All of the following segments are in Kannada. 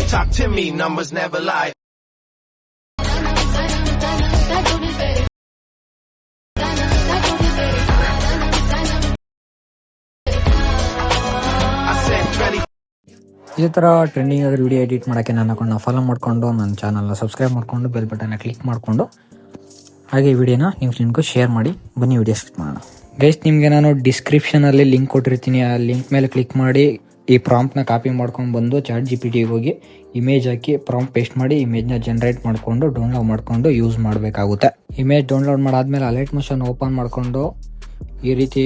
Talk to me, numbers never lie. ಇದೇ ಥರ ಟ್ರೆಂಡಿಂಗ್ ಆಗಿ ವಿಡಿಯೋ ಎಡಿಟ್ ಮಾಡೋಕ್ಕೆ ನನ್ನ ಅಕೌಂಟ್ನ ಫಾಲೋ ಮಾಡಿಕೊಂಡು ನನ್ನ ಚಾನಲ್ನ ಸಬ್ಸ್ಕ್ರೈಬ್ ಮಾಡಿಕೊಂಡು ಬೆಲ್ ಬಟನ್ನ ಕ್ಲಿಕ್ ಮಾಡಿಕೊಂಡು ಹಾಗೆ ಈ ವಿಡಿಯೋನ ನಿಮ್ಮ ಫ್ರೆಂಡ್ಗೂ ಶೇರ್ ಮಾಡಿ. ಬನ್ನಿ ವಿಡಿಯೋ ಸ್ಟಾರ್ಟ್ ಮಾಡೋಣ. ಗೈಸ್, ನಿಮಗೆ ನಾನು ಡಿಸ್ಕ್ರಿಪ್ಷನಲ್ಲಿ ಲಿಂಕ್ ಕೊಟ್ಟಿರ್ತೀನಿ. ಆ ಲಿಂಕ್ ಮೇಲೆ ಕ್ಲಿಕ್ ಮಾಡಿ ಈ ಪ್ರಾಂಪ್ಟ್ನ ಕಾಪಿ ಮಾಡ್ಕೊಂಡು ಬಂದು ChatGPT ಹೋಗಿ ಇಮೇಜ್ ಹಾಕಿ ಪ್ರಾಂಪ್ಟ್ ಪೇಸ್ಟ್ ಮಾಡಿ ಇಮೇಜ್ನ ಜನರೇಟ್ ಮಾಡಿಕೊಂಡು ಡೌನ್ಲೋಡ್ ಮಾಡಿಕೊಂಡು ಯೂಸ್ ಮಾಡಬೇಕಾಗುತ್ತೆ. ಇಮೇಜ್ ಡೌನ್ಲೋಡ್ ಮಾಡಾದ್ಮೇಲೆ ಅಲೈಟ್ ಮೋಷನ್ ಓಪನ್ ಮಾಡಿಕೊಂಡು ಈ ರೀತಿ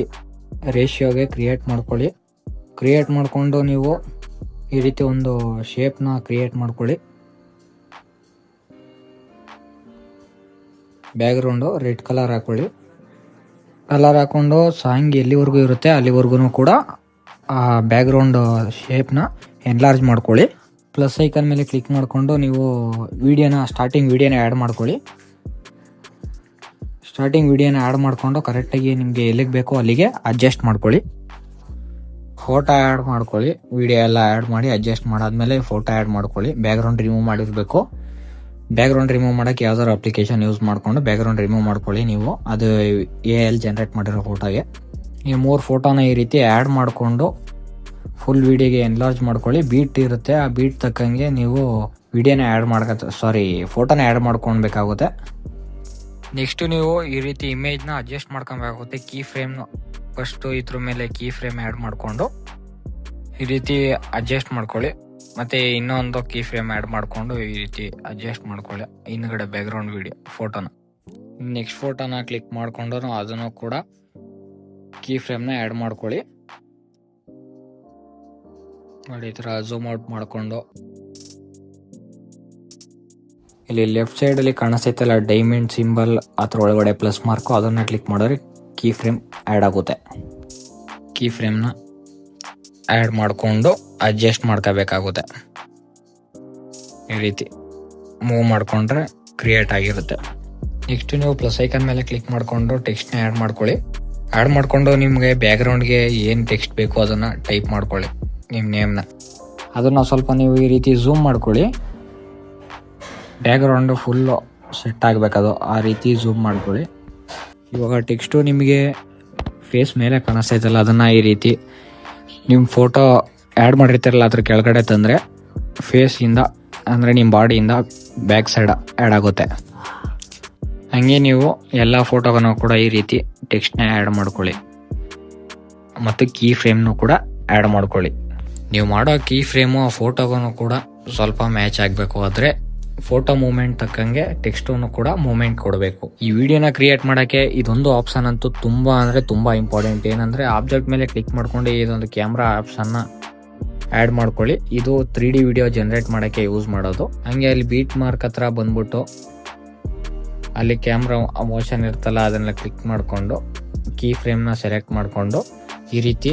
ರೇಷಿಯೋಗೆ ಕ್ರಿಯೇಟ್ ಮಾಡ್ಕೊಳ್ಳಿ. ಕ್ರಿಯೇಟ್ ಮಾಡಿಕೊಂಡು ನೀವು ಈ ರೀತಿ ಒಂದು ಶೇಪ್ನ ಕ್ರಿಯೇಟ್ ಮಾಡ್ಕೊಳ್ಳಿ. ಬ್ಯಾಕ್ಗ್ರೌಂಡು ರೆಡ್ ಕಲರ್ ಹಾಕೊಳ್ಳಿ. ಕಲರ್ ಹಾಕೊಂಡು ಸಾಂಗ್ ಎಲ್ಲಿವರೆಗೂ ಇರುತ್ತೆ ಅಲ್ಲಿವರೆಗೂ ಕೂಡ ಆ ಬ್ಯಾಕ್ಗ್ರೌಂಡ್ ಶೇಪ್ನ ಎನ್ಲಾರ್ಜ್ ಮಾಡ್ಕೊಳ್ಳಿ. ಪ್ಲಸ್ ಐಕನ್ ಮೇಲೆ ಕ್ಲಿಕ್ ಮಾಡಿಕೊಂಡು ನೀವು ಸ್ಟಾರ್ಟಿಂಗ್ ವಿಡಿಯೋನ ಆ್ಯಡ್ ಮಾಡ್ಕೊಳ್ಳಿ. ಸ್ಟಾರ್ಟಿಂಗ್ ವಿಡಿಯೋನ ಆ್ಯಡ್ ಮಾಡಿಕೊಂಡು ಕರೆಕ್ಟಾಗಿ ನಿಮಗೆ ಎಲ್ಲಿಗೆ ಬೇಕೋ ಅಲ್ಲಿಗೆ ಅಡ್ಜಸ್ಟ್ ಮಾಡ್ಕೊಳ್ಳಿ. ಫೋಟೋ ಆ್ಯಡ್ ಮಾಡ್ಕೊಳ್ಳಿ. ವಿಡಿಯೋ ಎಲ್ಲ ಆ್ಯಡ್ ಮಾಡಿ ಅಡ್ಜಸ್ಟ್ ಮಾಡಾದ್ಮೇಲೆ ಫೋಟೋ ಆ್ಯಡ್ ಮಾಡ್ಕೊಳ್ಳಿ. ಬ್ಯಾಕ್ಗ್ರೌಂಡ್ ರಿಮೂವ್ ಮಾಡಿರಬೇಕು. ಬ್ಯಾಕ್ಗ್ರೌಂಡ್ ರಿಮೂವ್ ಮಾಡೋಕ್ಕೆ ಯಾವ್ದಾದ್ರು ಅಪ್ಲಿಕೇಶನ್ ಯೂಸ್ ಮಾಡಿಕೊಂಡು ಬ್ಯಾಕ್ಗ್ರೌಂಡ್ ರಿಮೂವ್ ಮಾಡ್ಕೊಳ್ಳಿ. ನೀವು ಅದು AI ಜನರೇಟ್ ಮಾಡಿರೋ ಫೋಟೋಗೆ ಈ 3 ಫೋಟೋನ ಈ ರೀತಿ ಆ್ಯಡ್ ಮಾಡಿಕೊಂಡು ಫುಲ್ ವಿಡಿಯೋಗೆ ಎನ್ಲಾರ್ಜ್ ಮಾಡ್ಕೊಳ್ಳಿ. ಬೀಟ್ ಇರುತ್ತೆ, ಆ ಬೀಟ್ ತಕ್ಕಂಗೆ ನೀವು ಫೋಟೋನ ಆ್ಯಡ್ ಮಾಡ್ಕೊಳ್ಬೇಕಾಗುತ್ತೆ. ನೆಕ್ಸ್ಟ್ ನೀವು ಈ ರೀತಿ ಇಮೇಜ್ನ ಅಡ್ಜಸ್ಟ್ ಮಾಡ್ಕೊಬೇಕಾಗುತ್ತೆ. ಕೀ ಫ್ರೇಮ್ನ ಫಸ್ಟು ಇದ್ರ ಮೇಲೆ ಕೀ ಫ್ರೇಮ್ ಆ್ಯಡ್ ಮಾಡಿಕೊಂಡು ಈ ರೀತಿ ಅಡ್ಜಸ್ಟ್ ಮಾಡ್ಕೊಳ್ಳಿ. ಮತ್ತು ಇನ್ನೊಂದು ಕೀ ಫ್ರೇಮ್ ಆ್ಯಡ್ ಮಾಡಿಕೊಂಡು ಈ ರೀತಿ ಅಡ್ಜಸ್ಟ್ ಮಾಡ್ಕೊಳ್ಳಿ ಹಿಂದ್ಗಡೆ ಬ್ಯಾಕ್ಗ್ರೌಂಡ್ ವಿಡಿಯೋ ಫೋಟೋನ. ನೆಕ್ಸ್ಟ್ ಫೋಟೋನ ಕ್ಲಿಕ್ ಮಾಡಿಕೊಂಡು ಅದನ್ನು ಕೂಡ ಕೀ ಫ್ರೇಮ್ನ ಆ್ಯಡ್ ಮಾಡ್ಕೊಳ್ಳಿ. ನೋಡಿ, ಈ ಥರ ಝೂಮ್ ಔಟ್ ಮಾಡಿಕೊಂಡು ಇಲ್ಲಿ ಲೆಫ್ಟ್ ಸೈಡಲ್ಲಿ ಕಾಣಿಸ್ತೈತಲ್ಲ ಡೈಮಂಡ್ ಸಿಂಬಲ್, ಅದ್ರ ಒಳಗಡೆ ಪ್ಲಸ್ ಮಾರ್ಕು, ಅದನ್ನು ಕ್ಲಿಕ್ ಮಾಡಿದ್ರೆ ಕೀ ಫ್ರೇಮ್ ಆ್ಯಡ್ ಆಗುತ್ತೆ. ಕೀ ಫ್ರೇಮ್ನ ಆ್ಯಡ್ ಮಾಡಿಕೊಂಡು ಅಡ್ಜಸ್ಟ್ ಮಾಡ್ಕೋಬೇಕಾಗುತ್ತೆ. ಈ ರೀತಿ ಮೂವ್ ಮಾಡಿಕೊಂಡ್ರೆ ಕ್ರಿಯೇಟ್ ಆಗಿರುತ್ತೆ. ನೆಕ್ಸ್ಟ್ ನೀವು ಪ್ಲಸ್ ಐಕನ್ ಮೇಲೆ ಕ್ಲಿಕ್ ಮಾಡಿಕೊಂಡು ಟೆಕ್ಸ್ಟ್ನ ಆ್ಯಡ್ ಮಾಡ್ಕೊಳ್ಳಿ. ಆ್ಯಡ್ ಮಾಡಿಕೊಂಡು ನಿಮಗೆ ಬ್ಯಾಕ್ಗ್ರೌಂಡ್ಗೆ ಏನು ಟೆಕ್ಸ್ಟ್ ಬೇಕು ಅದನ್ನು ಟೈಪ್ ಮಾಡ್ಕೊಳ್ಳಿ, ನಿಮ್ಮ ನೇಮ್ನ. ಅದನ್ನು ಸ್ವಲ್ಪ ನೀವು ಈ ರೀತಿ ಝೂಮ್ ಮಾಡ್ಕೊಳ್ಳಿ. ಬ್ಯಾಕ್ಗ್ರೌಂಡು ಫುಲ್ಲು ಸೆಟ್ ಆಗಬೇಕದು, ಆ ರೀತಿ ಝೂಮ್ ಮಾಡ್ಕೊಳ್ಳಿ. ಇವಾಗ ಟೆಕ್ಸ್ಟು ನಿಮಗೆ ಫೇಸ್ ಮೇಲೆ ಕಾಣಿಸ್ತೈತಲ್ಲ, ಅದನ್ನು ಈ ರೀತಿ ನಿಮ್ಮ ಫೋಟೋ ಆ್ಯಡ್ ಮಾಡಿರ್ತಾರಲ್ಲ ಅದ್ರ ಕೆಳಗಡೆ ತಂದರೆ ಫೇಸಿಂದ ಅಂದರೆ ನಿಮ್ಮ ಬಾಡಿಯಿಂದ ಬ್ಯಾಕ್ ಸೈಡ್ ಆ್ಯಡ್ ಆಗುತ್ತೆ. ಹಾಗೆ ನೀವು ಎಲ್ಲ ಫೋಟೋಗಳನ್ನು ಕೂಡ ಈ ರೀತಿ ಟೆಕ್ಸ್ಟ್ನ ಆ್ಯಡ್ ಮಾಡ್ಕೊಳ್ಳಿ ಮತ್ತು ಕೀ ಫ್ರೇಮ್ನು ಕೂಡ ಆ್ಯಡ್ ಮಾಡ್ಕೊಳ್ಳಿ. ನೀವು ಮಾಡೋ ಕೀ ಫ್ರೇಮು ಆ ಫೋಟೋಗೂ ಕೂಡ ಸ್ವಲ್ಪ ಮ್ಯಾಚ್ ಆಗಬೇಕು. ಆದರೆ ಫೋಟೋ ಮೂಮೆಂಟ್ ತಕ್ಕಂಗೆ ಟೆಕ್ಸ್ಟನ್ನು ಕೂಡ ಮೂಮೆಂಟ್ ಕೊಡಬೇಕು. ಈ ವಿಡಿಯೋನ ಕ್ರಿಯೇಟ್ ಮಾಡೋಕ್ಕೆ ಇದೊಂದು ಆಪ್ಷನ್ ಅಂತೂ ತುಂಬ ಇಂಪಾರ್ಟೆಂಟ್. ಏನಂದರೆ ಆಬ್ಜೆಕ್ಟ್ ಮೇಲೆ ಕ್ಲಿಕ್ ಮಾಡ್ಕೊಂಡು ಇದೊಂದು ಕ್ಯಾಮ್ರಾ ಆಪ್ಷನ್ನ ಆ್ಯಡ್ ಮಾಡ್ಕೊಳ್ಳಿ. ಇದು 3D ವಿಡಿಯೋ ಜನರೇಟ್ ಮಾಡೋಕ್ಕೆ ಯೂಸ್ ಮಾಡೋದು. ಹಾಗೆ ಅಲ್ಲಿ ಬೀಟ್ ಮಾರ್ಕ್ ಹತ್ರ ಬಂದ್ಬಿಟ್ಟು ಅಲ್ಲಿ ಕ್ಯಾಮ್ರಾ ಮೋಷನ್ ಇರ್ತಲ್ಲ, ಅದನ್ನು ಕ್ಲಿಕ್ ಮಾಡಿಕೊಂಡು ಕೀ ಫ್ರೇಮ್ನ ಸೆಲೆಕ್ಟ್ ಮಾಡಿಕೊಂಡು ಈ ರೀತಿ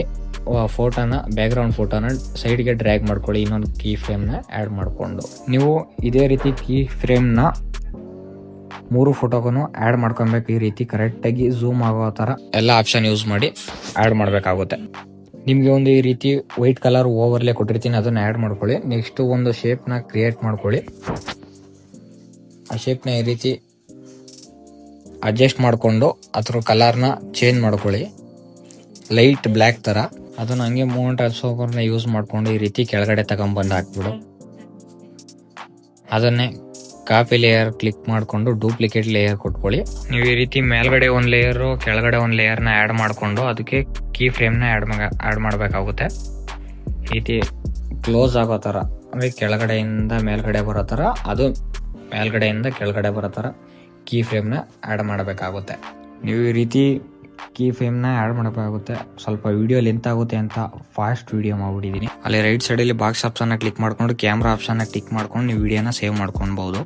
ಫೋಟೋನ ಬ್ಯಾಕ್ಗ್ರೌಂಡ್ ಫೋಟೋನ ಸೈಡ್ಗೆ ಡ್ರ್ಯಾಗ್ ಮಾಡ್ಕೊಳ್ಳಿ. ಇನ್ನೊಂದು ಕೀ ಫ್ರೇಮ್ನ ಆ್ಯಡ್ ಮಾಡಿಕೊಂಡು ನೀವು ಇದೇ ರೀತಿ ಕೀ ಫ್ರೇಮ್ನ 3 ಫೋಟೋಗೂ ಆ್ಯಡ್ ಮಾಡ್ಕೊಬೇಕು. ಈ ರೀತಿ ಕರೆಕ್ಟಾಗಿ ಝೂಮ್ ಆಗೋ ಥರ ಎಲ್ಲ ಆಪ್ಷನ್ ಯೂಸ್ ಮಾಡಿ ಆ್ಯಡ್ ಮಾಡಬೇಕಾಗುತ್ತೆ. ನಿಮಗೆ ಒಂದು ಈ ರೀತಿ ವೈಟ್ ಕಲರ್ ಓವರ್ಲೇ ಕೊಟ್ಟಿರ್ತೀನಿ, ಅದನ್ನು ಆ್ಯಡ್ ಮಾಡ್ಕೊಳ್ಳಿ. ನೆಕ್ಸ್ಟು ಒಂದು ಶೇಪ್ನ ಕ್ರಿಯೇಟ್ ಮಾಡ್ಕೊಳ್ಳಿ. ಆ ಶೇಪ್ನ ಈ ರೀತಿ ಅಡ್ಜಸ್ಟ್ ಮಾಡಿಕೊಂಡು ಅದ್ರ ಕಲರ್ನ ಚೇಂಜ್ ಮಾಡ್ಕೊಳ್ಳಿ, ಲೈಟ್ ಬ್ಲ್ಯಾಕ್ ಥರ. ಅದನ್ನು ಹಂಗೆ ಮೂವ್ಮೆಂಟ್ ಟ್ರಾನ್ಸ್ಫಾರ್ಮರ್ನ ಯೂಸ್ ಮಾಡಿಕೊಂಡು ಈ ರೀತಿ ಕೆಳಗಡೆ ತಗೊಂಬಂದು ಹಾಕ್ಬಿಡು. ಅದನ್ನೇ ಕಾಪಿ ಲೇಯರ್ ಕ್ಲಿಕ್ ಮಾಡಿಕೊಂಡು ಡೂಪ್ಲಿಕೇಟ್ ಲೇಯರ್ ಕೊಟ್ಕೊಳ್ಳಿ. ನೀವು ಈ ರೀತಿ ಮೇಲ್ಗಡೆ ಒಂದು ಲೇಯರು ಕೆಳಗಡೆ ಒಂದು ಲೇಯರ್ನ ಆ್ಯಡ್ ಮಾಡಿಕೊಂಡು ಅದಕ್ಕೆ ಕೀ ಫ್ರೇಮ್ನ ಆ್ಯಡ್ ಮಾಡಬೇಕಾಗುತ್ತೆ. ಈ ರೀತಿ ಕ್ಲೋಸ್ ಆಗೋ ಥರ, ಅಂದರೆ ಕೆಳಗಡೆಯಿಂದ ಮೇಲ್ಗಡೆ ಬರೋ ಥರ, ಅದು ಮೇಲ್ಗಡೆಯಿಂದ ಕೆಳಗಡೆ ಬರೋ ಥರ ಕೀ ಫ್ರೇಮ್ನ ಆ್ಯಡ್ ಮಾಡಬೇಕಾಗುತ್ತೆ. ನೀವು ಈ ರೀತಿ ಕೀ ಫ್ರೇಮ್ನ ಆ್ಯಡ್ ಮಾಡಬೇಕಾಗುತ್ತೆ. ಸ್ವಲ್ಪ ವಿಡಿಯೋ ಲೆಂತ್ ಆಗುತ್ತೆ ಅಂತ ಫಾಸ್ಟ್ ವಿಡಿಯೋ ಮಾಡಿಬಿಟ್ಟಿದ್ದೀನಿ. ಅಲ್ಲಿ ರೈಟ್ ಸೈಡಲ್ಲಿ ಬಾಕ್ಸ್ ಆಪ್ಷನ್ನ ಕ್ಲಿಕ್ ಮಾಡ್ಕೊಂಡು ಕ್ಯಾಮ್ರಾ ಆಪ್ಷನ್ನ ಕ್ಲಿಕ್ ಮಾಡ್ಕೊಂಡು ನೀವು ವಿಡಿಯೋನ ಸೇವ್ ಮಾಡ್ಕೊಳ್ಬೋದು.